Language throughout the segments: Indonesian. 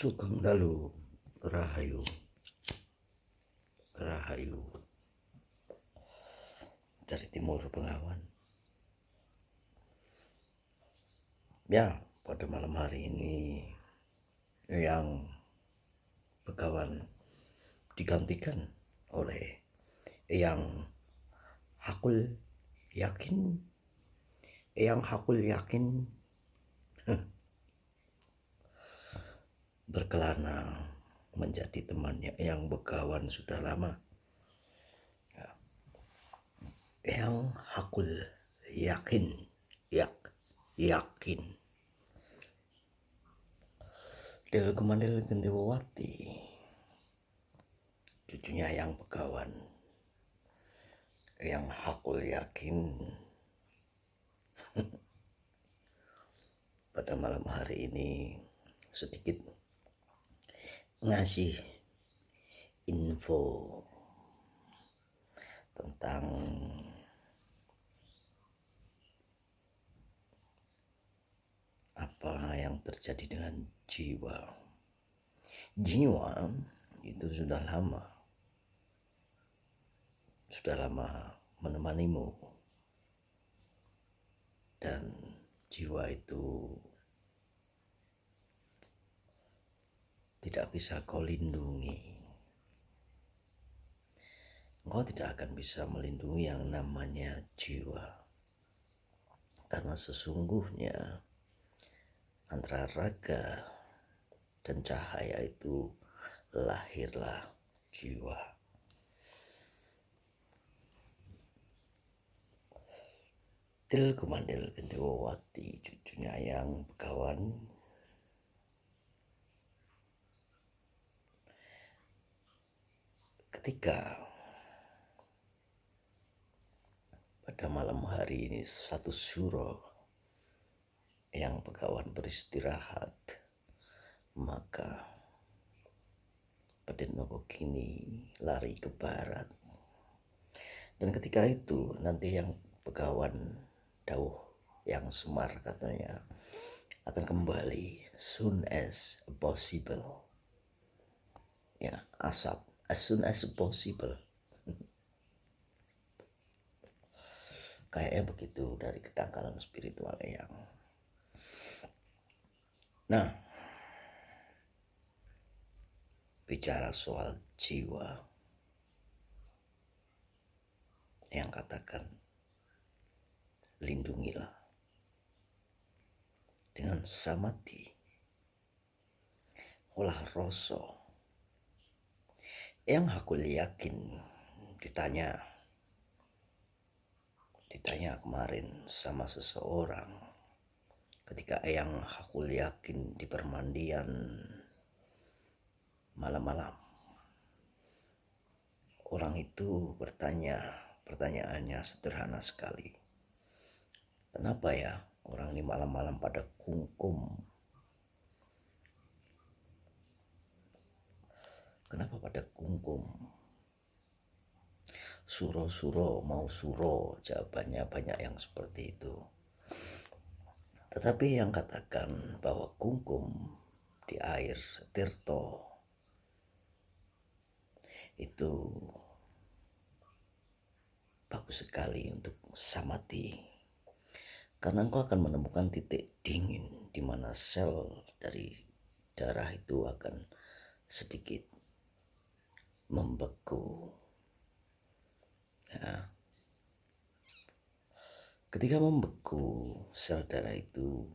Sugeng dalu rahayu dari Timur Bengawan. Ya, pada malam hari ini yang Begawan digantikan oleh Eyang Hakul Yakin berkelana menjadi temannya Eyang Begawan sudah lama. Eyang Hakul Yakin Del Kemandel Gendewati, cucunya Eyang Begawan. Eyang Hakul Yakin pada malam hari ini sedikit ngasih info tentang apa yang terjadi dengan jiwa itu sudah lama menemanimu, dan jiwa itu tidak bisa kau lindungi. Engkau tidak akan bisa melindungi yang namanya jiwa, karena sesungguhnya antara raga dan cahaya itu lahirlah jiwa. Til Kumandel Gendewati, cucunya Eyang Begawan, ketika pada malam hari ini satu suro Eyang Begawan beristirahat, maka Paden Nogokini lari ke barat. Dan ketika itu nanti Eyang Begawan dawuh yang Semar katanya akan kembali soon as possible. Ya, as soon as possible. Kayaknya begitu dari kedangkalan spiritual Eyang. Nah, bicara soal jiwa, yang katakan lindungilah dengan samadhi, olah rasa. Eyang Hakul Yakin ditanya kemarin sama seseorang ketika Eyang Hakul Yakin di permandian malam-malam. Orang itu pertanyaannya sederhana sekali. Kenapa ya orang ini malam-malam pada kungkum? Kenapa pada kungkum? Suro mau suro, jawabannya banyak yang seperti itu. Tetapi yang katakan bahwa kungkum di air tirto itu bagus sekali untuk samadhi, karena engkau akan menemukan titik dingin di mana sel dari darah itu akan sedikit membeku. Ya. Ketika membeku sel darah itu,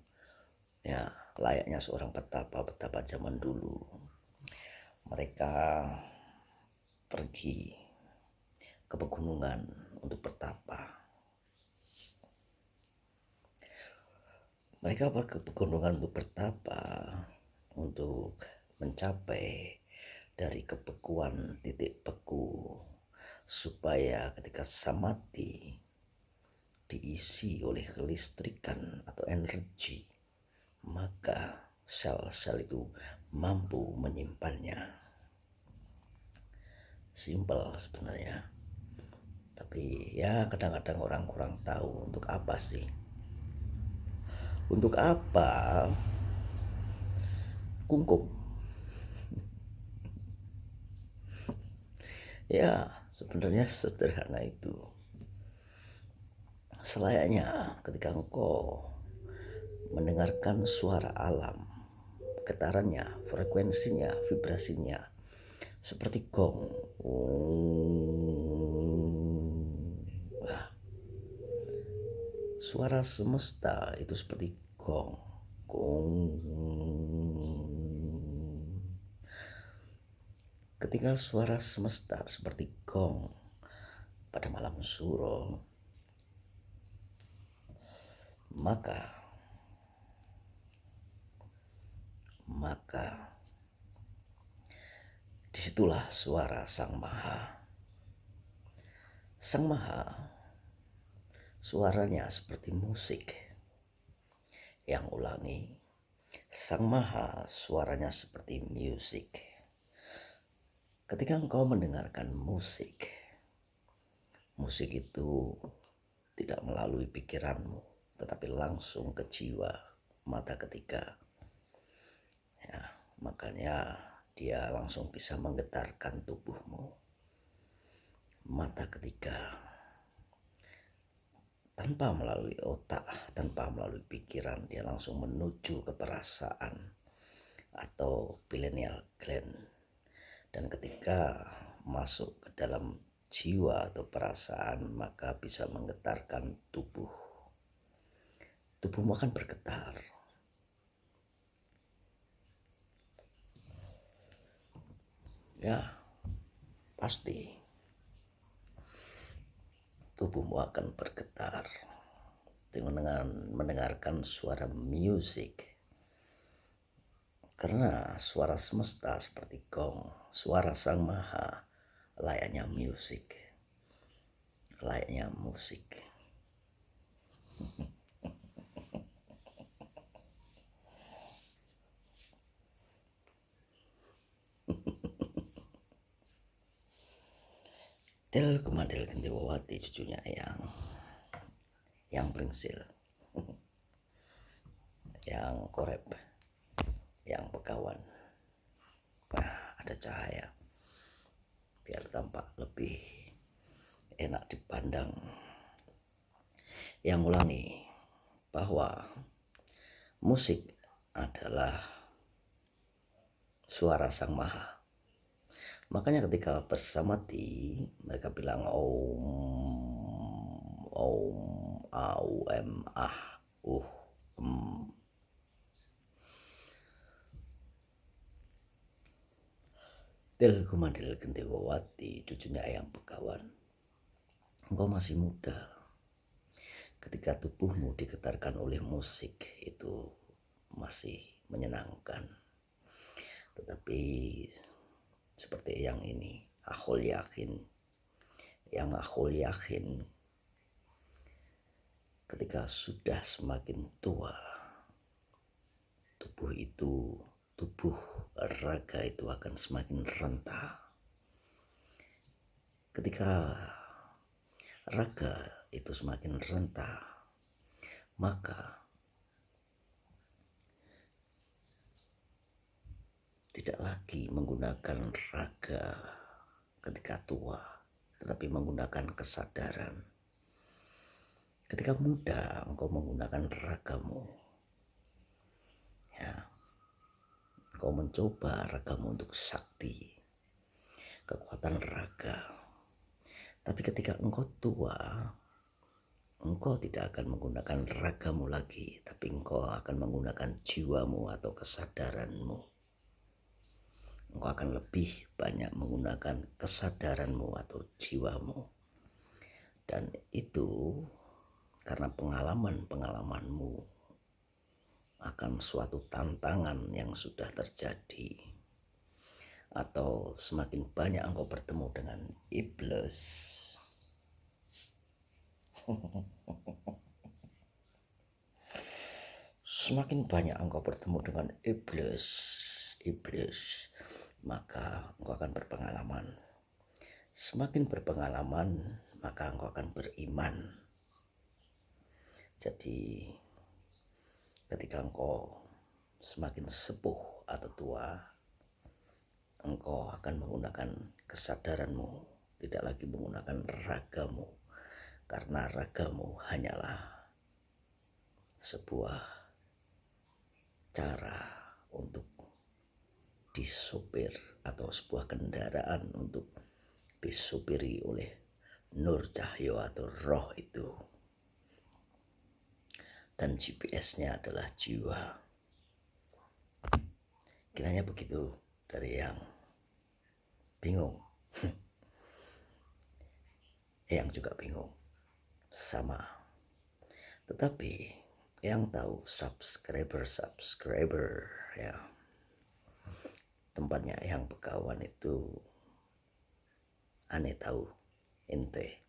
ya layaknya seorang petapa zaman dulu. Mereka pergi ke pegunungan untuk bertapa. Mereka pergi ke pegunungan untuk bertapa, untuk mencapai dari kebekuan titik beku, supaya ketika samadhi diisi oleh kelistrikan atau energi, maka sel-sel itu mampu menyimpannya. Simpel sebenarnya, tapi ya kadang-kadang orang kurang tahu untuk apa sih. Untuk apa kungkum Ya, sebenarnya sederhana itu. Selayaknya ketika engkau mendengarkan suara alam, getarannya, frekuensinya, vibrasinya, seperti gong. Nah, suara semesta itu seperti gong. Gong. Ketika suara semesta seperti gong pada malam suro, maka disitulah suara Sang Maha. Sang Maha suaranya seperti musik. Yang ulangi, Sang Maha suaranya seperti musik. Ketika engkau mendengarkan musik, musik itu tidak melalui pikiranmu, tetapi langsung ke jiwa, mata ketika. Ya, makanya dia langsung bisa menggetarkan tubuhmu. Mata ketika, tanpa melalui otak, tanpa melalui pikiran, dia langsung menuju ke perasaan atau pineal gland. Dan ketika masuk ke dalam jiwa atau perasaan, maka bisa menggetarkan tubuh. Tubuhmu akan bergetar. Ya, pasti tubuhmu akan bergetar dengan mendengarkan suara musik. Karena suara semesta seperti gong, suara Sang Maha layaknya musik. Layaknya musik. Del Kumandel Gendewawati, cucunya yang Pringsil, yang Korep, yang Begawan. Wah, ada cahaya biar tampak lebih enak dipandang. Yang ulangi bahwa musik adalah suara Sang Maha. Makanya ketika bersamati mereka bilang om, au, em. Del Kumandel Gendewawati, cucunya Eyang Begawan. Engkau masih muda. Ketika tubuhmu digetarkan oleh musik, itu masih menyenangkan. Tetapi seperti yang ini, aku yakin ketika sudah semakin tua, tubuh raga itu akan semakin rentah. Ketika raga itu semakin rentah, maka tidak lagi menggunakan raga ketika tua, tetapi menggunakan kesadaran. Ketika muda, engkau menggunakan ragamu. Ya, engkau mencoba ragamu untuk sakti, kekuatan raga. Tapi ketika engkau tua, engkau tidak akan menggunakan ragamu lagi, tapi engkau akan menggunakan jiwamu atau kesadaranmu. Engkau akan lebih banyak menggunakan kesadaranmu atau jiwamu. Dan itu karena pengalamanmu akan suatu tantangan yang sudah terjadi. Atau semakin banyak engkau bertemu dengan iblis. Semakin banyak engkau bertemu dengan iblis, maka engkau akan berpengalaman. Semakin berpengalaman, maka engkau akan beriman. Jadi ketika engkau semakin sepuh atau tua, engkau akan menggunakan kesadaranmu tidak lagi menggunakan ragamu, karena ragamu hanyalah sebuah cara untuk disopir atau sebuah kendaraan untuk disopiri oleh nur cahyo atau roh itu, dan GPS-nya adalah jiwa. Kiranya begitu dari yang bingung, yang juga bingung sama. Tetapi yang tahu subscriber ya, tempatnya yang Begawan itu aneh tahu ente.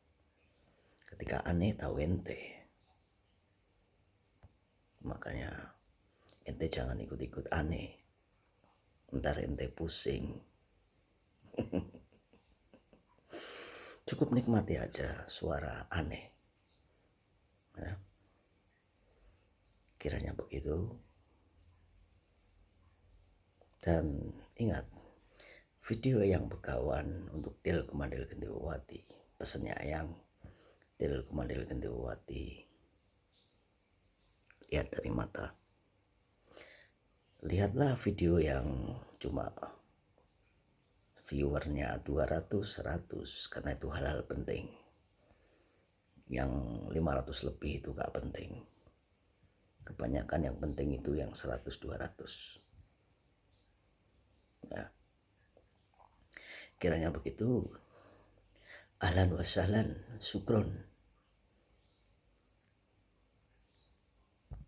Ketika aneh tahu ente, makanya ente jangan ikut-ikut aneh, ntar ente pusing. Cukup nikmati aja suara aneh ya. Kiranya begitu. Dan ingat, video yang Begawan untuk Del Kumandel Gendewati, pesannya yang Del Kumandel Gendewati, lihat dari mata. Lihatlah video yang cuma viewernya 200-100 karena itu hal-hal penting. Yang 500 lebih itu gak penting. Kebanyakan yang penting itu yang 100-200 ya. Kiranya begitu. Ahlan wa sahlan, syukron.